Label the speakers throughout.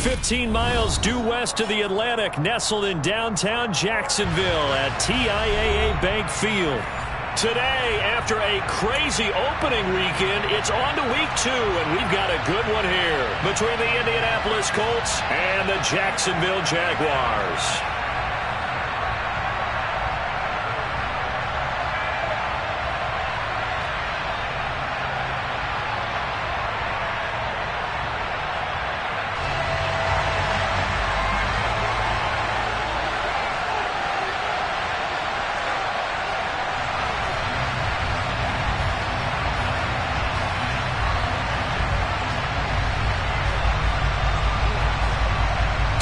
Speaker 1: 15 miles due west of the Atlantic, nestled in downtown Jacksonville at TIAA Bank Field. Today, after a crazy opening weekend, it's on to week 2, and we've got a good one here between the Indianapolis Colts and the Jacksonville Jaguars.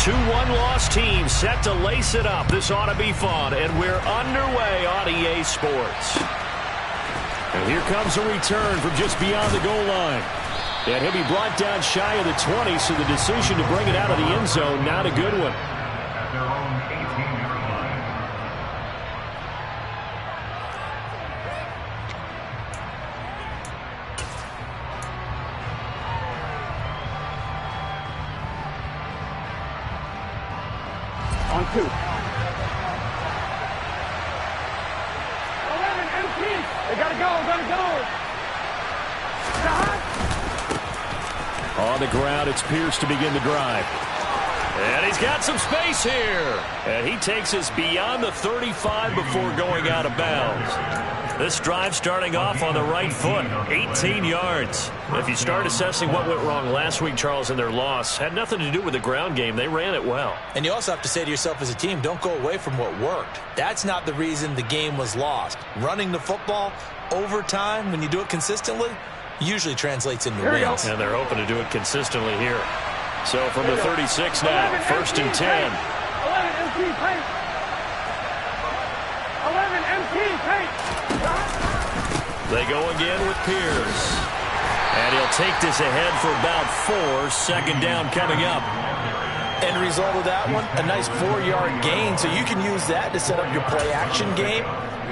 Speaker 1: Two one-loss teams set to lace it up. This ought to be fun, and we're underway on EA Sports. And here comes a return from just beyond the goal line. And he'll be brought down shy of the 20, so the decision to bring it out of the end zone, not a good one.
Speaker 2: At their own 18-yard line.
Speaker 3: On 2. 11 empty. They gotta go.
Speaker 1: On the ground, it's Pierce to begin the drive. And he's got some space here. And he takes us beyond the 35 before going out of bounds. This drive starting off on the right foot, 18 yards. If you start assessing what went wrong last week, Charles, in their loss, had nothing to do with the ground game. They ran it well.
Speaker 4: And you also have to say to yourself as a team, don't go away from what worked. That's not the reason the game was lost. Running the football over time, when you do it consistently, usually translates into wins.
Speaker 1: And they're hoping to do it consistently here. So from the 36 now, 1st and 10.
Speaker 3: 11 empty paint. 11 empty paint.
Speaker 1: They go again with Pierce. And he'll take this ahead for about 4. Second down coming up.
Speaker 4: End result of that one, a nice 4-yard gain. So you can use that to set up your play-action game,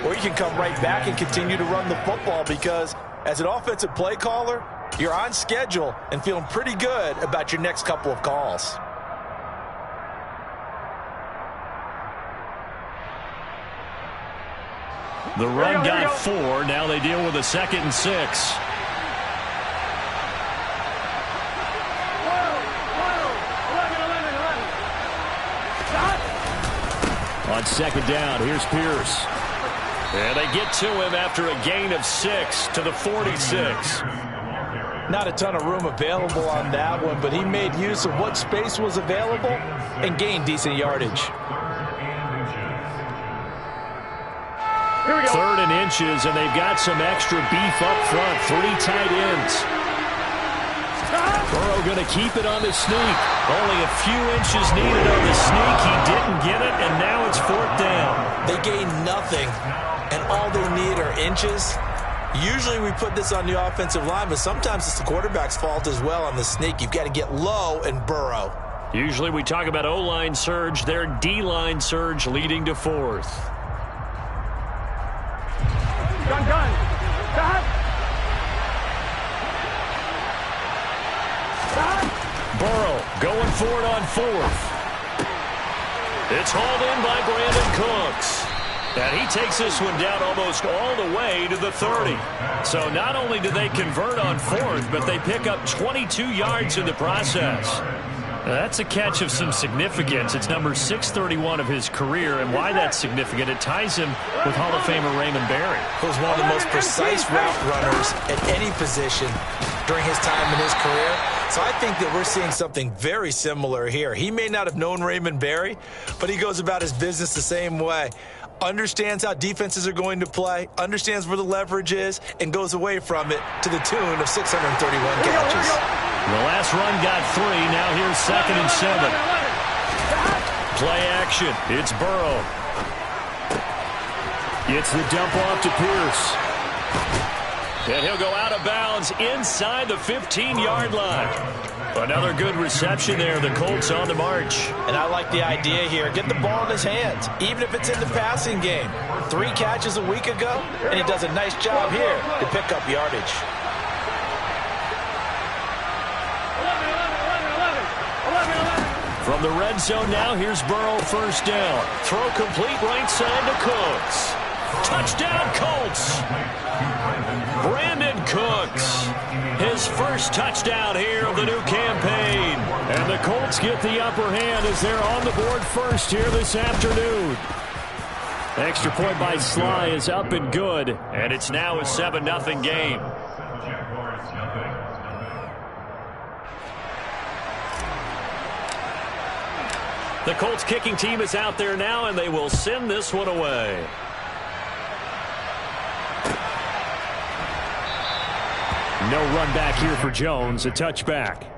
Speaker 4: or you can come right back and continue to run the football because as an offensive play caller, you're on schedule and feeling pretty good about your next couple of calls.
Speaker 1: The run got 4. Now they deal with a 2nd and 6. On 2nd down, here's Pierce. And they get to him after a gain of 6 to the 46.
Speaker 4: Not a ton of room available on that one, but he made use of what space was available and gained decent yardage.
Speaker 1: 3rd and inches, and they've got some extra beef up front. 3 tight ends. Burrow going to keep it on the sneak. Only a few inches needed on the sneak. He didn't get it, and now it's 4th down.
Speaker 4: They gain nothing, and all they need are inches. Usually we put this on the offensive line, but sometimes it's the quarterback's fault as well on the sneak. You've got to get low and burrow.
Speaker 1: Usually we talk about O-line surge. Their D-line surge leading to 4th.
Speaker 3: Gun. Stop.
Speaker 1: Burrow going for it on 4th. It's hauled in by Brandon Cooks. And he takes this one down almost all the way to the 30. So not only do they convert on 4th, but they pick up 22 yards in the process. That's a catch of some significance. It's number 631 of his career, and why that's significant, it ties him with Hall of Famer Raymond Berry.
Speaker 4: Who's one of the most precise route runners at any position during his time in his career. So I think that we're seeing something very similar here. He may not have known Raymond Berry, but he goes about his business the same way. Understands how defenses are going to play, understands where the leverage is, and goes away from it to the tune of 631 catches.
Speaker 1: The last run got 3. Now here's 2nd and 7. Play action. It's Burrow. Gets the dump off to Pierce. And he'll go out of bounds inside the 15-yard line. Another good reception there. The Colts on the march.
Speaker 4: And I like the idea here. Get the ball in his hands, even if it's in the passing game. 3 catches a week ago, and he does a nice job here to pick up yardage.
Speaker 3: 11.
Speaker 1: From the red zone now, here's Burrow, first down. Throw complete right side to Cooks. Touchdown, Colts. Brandon Cooks, his first touchdown here of the new campaign. And the Colts get the upper hand as they're on the board first here this afternoon. Extra point by Sly is up and good, and it's now a 7-0 game. The Colts kicking team is out there now, and they will send this one away. No run back here for Jones, a touchback.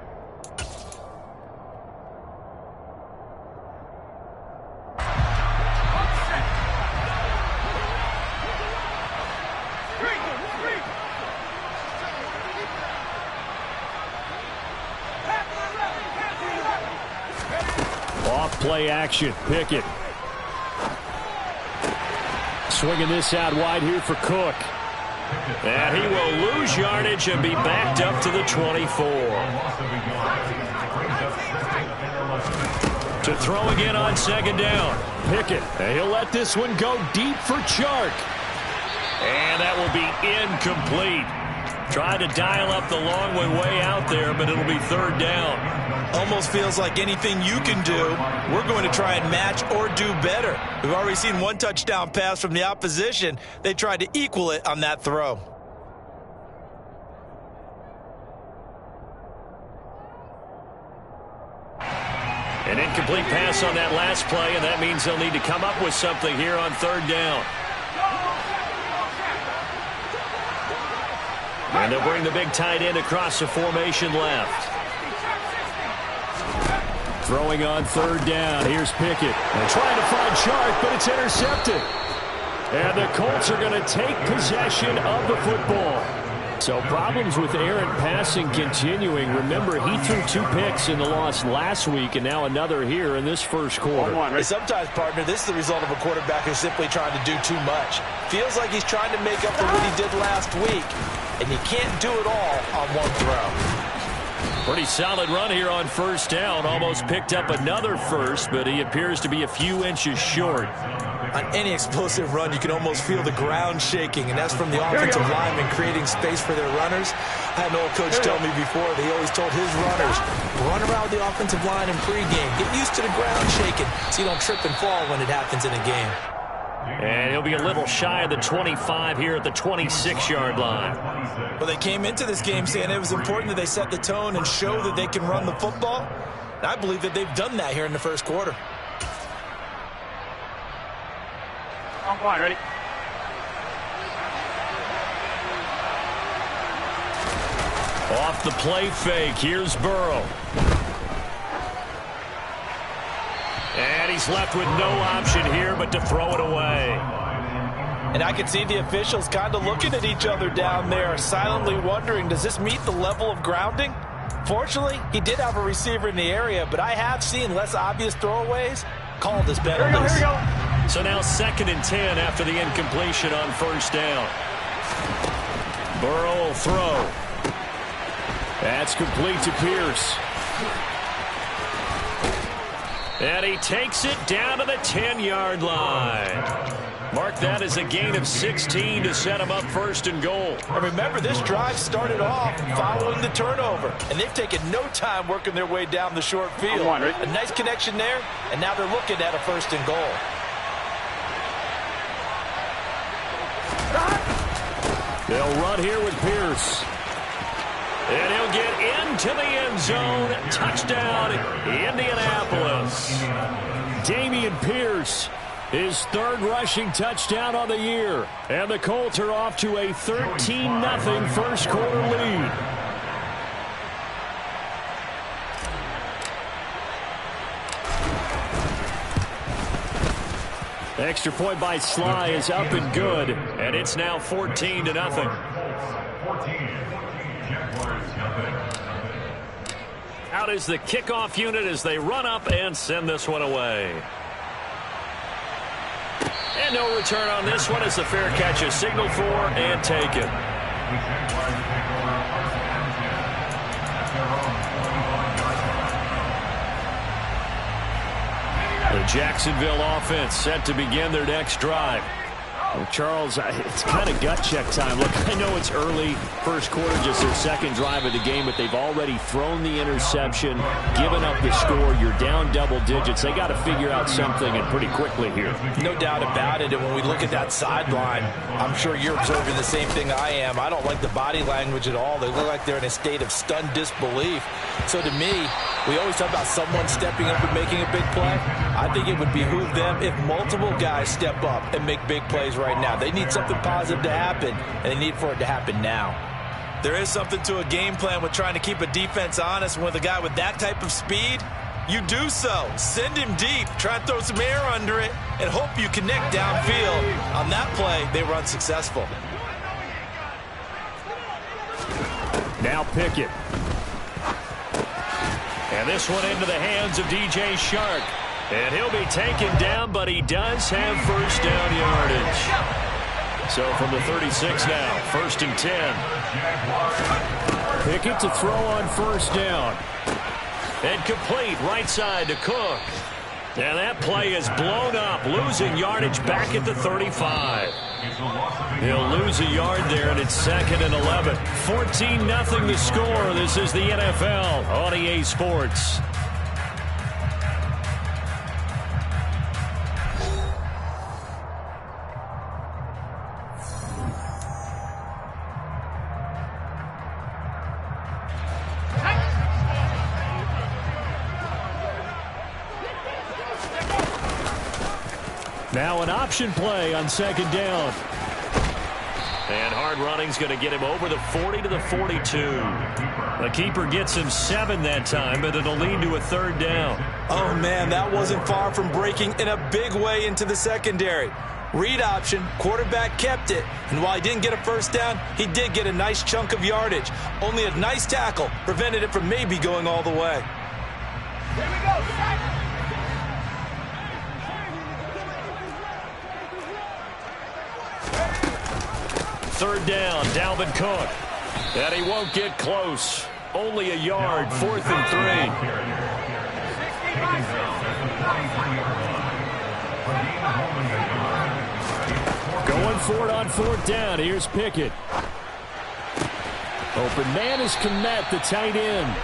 Speaker 1: Off play action, Pickett. Swinging this out wide here for Cook. And he will lose yardage and be backed up to the 24. To throw again on second down. Pickett, and he'll let this one go deep for Chark. And that will be incomplete. Tried to dial up the long way out there, but it'll be third down.
Speaker 4: Almost feels like anything you can do, we're going to try and match or do better. We've already seen one touchdown pass from the opposition. They tried to equal it on that throw.
Speaker 1: An incomplete pass on that last play, and that means they'll need to come up with something here on third down. And they'll bring the big tight end across the formation left. Throwing on third down. Here's Pickett. And trying to find Chark, but it's intercepted. And the Colts are going to take possession of the football. So problems with errant passing continuing. Remember, he threw 2 picks in the loss last week, and now another here in this first quarter.
Speaker 4: Sometimes, partner, this is the result of a quarterback who's simply trying to do too much. Feels like he's trying to make up for what he did last week, and you can't do it all on one throw.
Speaker 1: Pretty solid run here on first down. Almost picked up another first, but he appears to be a few inches short.
Speaker 4: On any explosive run, you can almost feel the ground shaking, and that's from the offensive linemen creating space for their runners. I had an old coach tell me before that he always told his runners, run around the offensive line in pregame. Get used to the ground shaking so you don't trip and fall when it happens in a game.
Speaker 1: And he'll be a little shy of the 25 here at the 26-yard line.
Speaker 4: Well, they came into this game saying it was important that they set the tone and show that they can run the football. And I believe that they've done that here in the first quarter.
Speaker 3: On line, ready?
Speaker 1: Off the play fake, here's Burrow. And he's left with no option here but to throw it away.
Speaker 4: And I can see the officials kind of looking at each other down there, silently wondering, does this meet the level of grounding? Fortunately, he did have a receiver in the area, but I have seen less obvious throwaways called as penalties.
Speaker 3: Here we go.
Speaker 1: So now 2nd and 10 after the incompletion on first down. Burrow will throw. That's complete to Pierce. And he takes it down to the 10-yard line. Mark that as a gain of 16 to set him up 1st and goal.
Speaker 4: And remember, this drive started off following the turnover, and they've taken no time working their way down the short field. A nice connection there, and now they're looking at a 1st and goal.
Speaker 1: They'll run here with Pierce. And he'll get into the end zone. Touchdown, Indianapolis. Dameon Pierce, his 3rd rushing touchdown on the year. And the Colts are off to a 13-0 first quarter lead. Extra point by Sly is up and good, and it's now 14-0. Out is the kickoff unit as they run up and send this one away. And no return on this one as the fair catch is signaled for and taken. The Jacksonville offense set to begin their next drive. Well, Charles, it's kind of gut check time. Look, I know it's early, first quarter, just their second drive of the game, but they've already thrown the interception, given up the score. You're down double digits. They got to figure out something, and pretty quickly here.
Speaker 4: No doubt about it, and when we look at that sideline, I'm sure you're observing the same thing I am. I don't like the body language at all. They look like they're in a state of stunned disbelief. So to me, we always talk about someone stepping up and making a big play. I think it would behoove them if multiple guys step up and make big plays right now. They need something positive to happen, and they need for it to happen now. There is something to a game plan with trying to keep a defense honest. With a guy with that type of speed, you do so. Send him deep, try to throw some air under it, and hope you connect downfield. On that play, they were unsuccessful.
Speaker 1: Now Pickett. And this one into the hands of DJ Shark. And he'll be taken down, but he does have first down yardage. So from the 36 now, 1st and 10. Pickett to throw on first down. And complete right side to Cook. And that play is blown up, losing yardage back at the 35. He'll lose a yard there, and it's 2nd and 11. 14-0 the score. This is the NFL on EA Sports. Now an option play on 2nd down. And hard running's going to get him over the 40 to the 42. The keeper gets him 7 that time, but it'll lead to a 3rd down.
Speaker 4: Oh, man, that wasn't far from breaking in a big way into the secondary. Read option, quarterback kept it, and while he didn't get a first down, he did get a nice chunk of yardage. Only a nice tackle prevented it from maybe going all the way.
Speaker 3: Here we go.
Speaker 1: 3rd down, Dalvin Cook. And he won't get close. Only a yard, 4th and 3. Going for it on 4th down. Here's Pickett. Open man is Kmet, the tight end.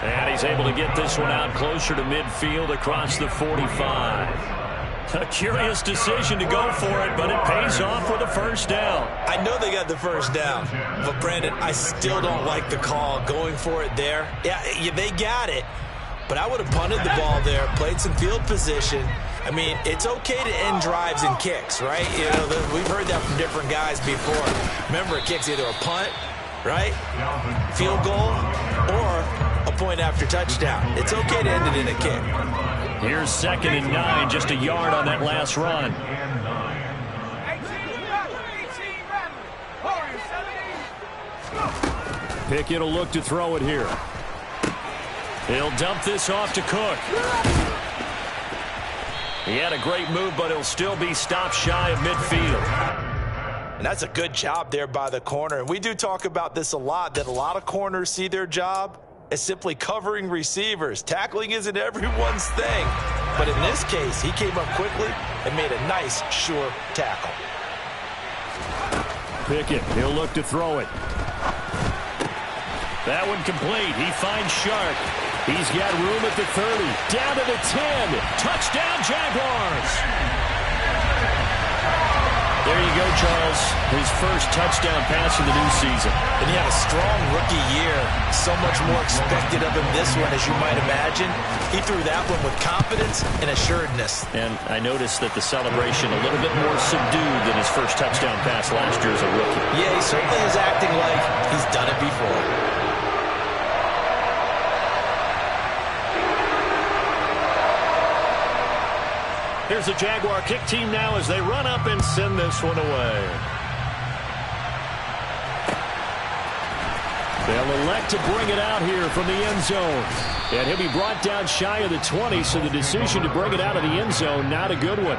Speaker 1: And he's able to get this one out closer to midfield across the 45. A curious decision to go for it, but it pays off with a first down.
Speaker 4: I know they got the first down, but Brandon, I still don't like the call going for it there. Yeah, they got it, but I would have punted the ball there, played some field position. I mean, it's okay to end drives and kicks, right? You know, we've heard that from different guys before. Remember, a kick's either a punt, right, field goal, or a point after touchdown. It's okay to end it in a kick.
Speaker 1: Here's 2nd and 9, just a yard on that last run. Pickett will look to throw it here. He'll dump this off to Cook. He had a great move, but he'll still be stopped shy of midfield.
Speaker 4: And that's a good job there by the corner. And we do talk about this a lot, that a lot of corners see their job as simply covering receivers. Tackling isn't everyone's thing. But in this case, he came up quickly and made a nice, sure tackle.
Speaker 1: Pickett, he'll look to throw it. That one complete. He finds Shark. He's got room at the 30. Down to the 10. Touchdown, Jaguars. There you go, Charles. His first touchdown pass of the new season.
Speaker 4: And he had a strong rookie year. So much more expected of him this one, as you might imagine. He threw that one with confidence and assuredness.
Speaker 1: And I noticed that the celebration a little bit more subdued than his first touchdown pass last year as a rookie.
Speaker 4: Yeah, he certainly is acting like he's done it before.
Speaker 1: Here's the Jaguar kick team now as they run up and send this one away. They'll elect to bring it out here from the end zone. And he'll be brought down shy of the 20, so the decision to bring it out of the end zone, not a good one.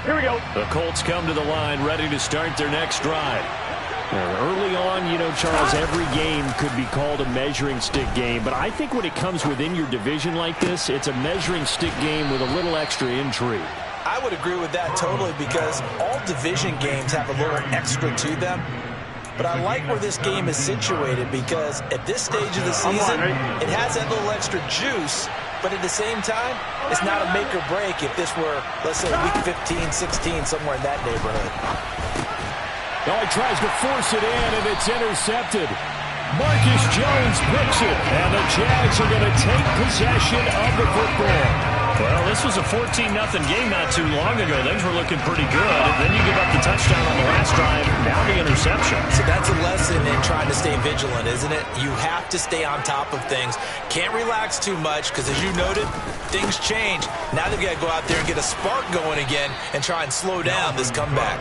Speaker 3: Here we go.
Speaker 1: The Colts come to the line ready to start their next drive. Early on, you know, Charles, every game could be called a measuring stick game. But I think when it comes within your division like this, it's a measuring stick game with a little extra intrigue.
Speaker 4: I would agree with that totally because all division games have a little extra to them. But I like where this game is situated because at this stage of the season, it has that little extra juice. But at the same time, it's not a make or break if this were, let's say, week 15, 16, somewhere in that neighborhood.
Speaker 1: Well, he tries to force it in, and it's intercepted. Marcus Jones picks it, and the Jags are going to take possession of the football. Well, this was a 14-0 game not too long ago. Things were looking pretty good, and then you give up the touchdown on the last drive, now the interception.
Speaker 4: So that's a lesson in trying to stay vigilant, isn't it? You have to stay on top of things. Can't relax too much because, as you noted, things change. Now they've got to go out there and get a spark going again and try and slow down this comeback.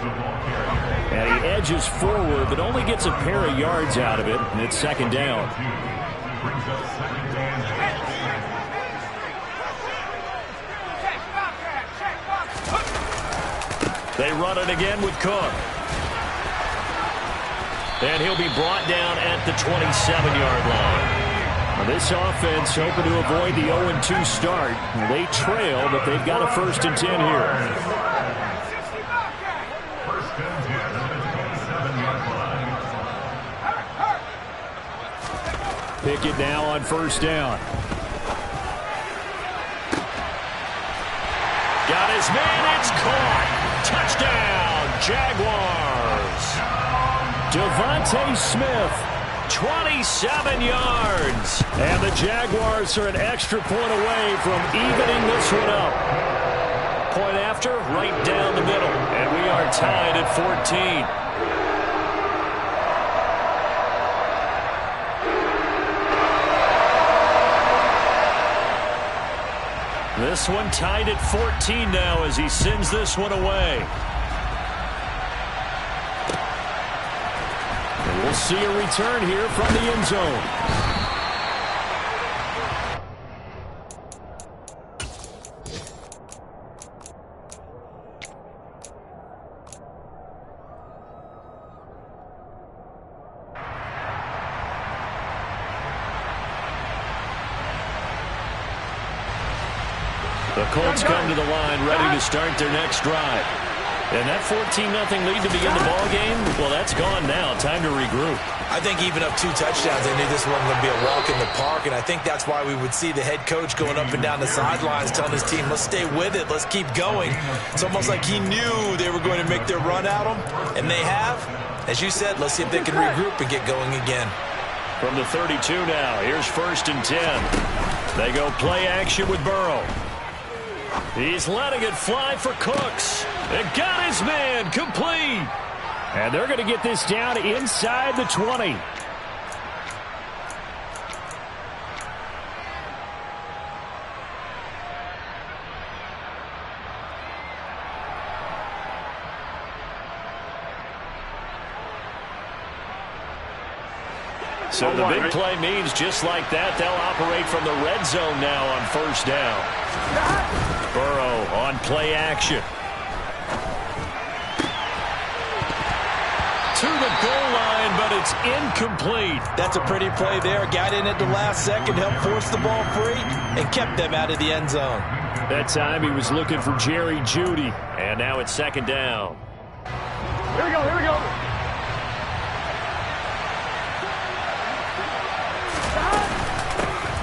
Speaker 1: And he edges forward, but only gets a pair of yards out of it, and it's second down. They run it again with Cook. And he'll be brought down at the 27-yard line. Now this offense hoping to avoid the 0-2 start. They trail, but they've got a 1st and 10 here. Pickett now on 1st down. Got his man, it's caught. Touchdown, Jaguars. Devontae Smith, 27 yards. And the Jaguars are an extra point away from evening this one up. Point after, right down the middle. And we are tied at 14. This one tied at 14 now as he sends this one away. And we'll see a return here from the end zone. The Colts come to the line ready to start their next drive. And that 14-0 lead to begin the ball game, well, that's gone now. Time to regroup.
Speaker 4: I think even up 2 touchdowns, they knew this wasn't going to be a walk in the park, and I think that's why we would see the head coach going up and down the sidelines telling his team, let's stay with it, let's keep going. It's almost like he knew they were going to make their run at him, and they have. As you said, let's see if they can regroup and get going again.
Speaker 1: From the 32 now, here's 1st and 10. They go play action with Burrow. He's letting it fly for Cooks. And got his man complete. And they're going to get this down inside the 20. So the big play means just like that, they'll operate from the red zone now on 1st down. Burrow on play action. To the goal line, but it's incomplete.
Speaker 4: That's a pretty play there. Got in at the last second, helped force the ball free, and kept them out of the end zone.
Speaker 1: That time he was looking for Jerry Jeudy, and now it's 2nd down.
Speaker 3: Here we go, here we go.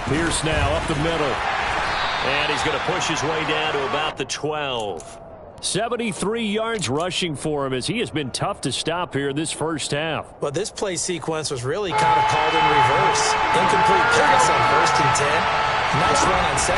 Speaker 1: Pierce now up the middle. And he's going to push his way down to about the 12. 73 yards rushing for him as he has been tough to stop here this first half.
Speaker 4: Well, this play sequence was really kind of called in reverse. Incomplete pass on 1st and 10. Nice run on 2nd.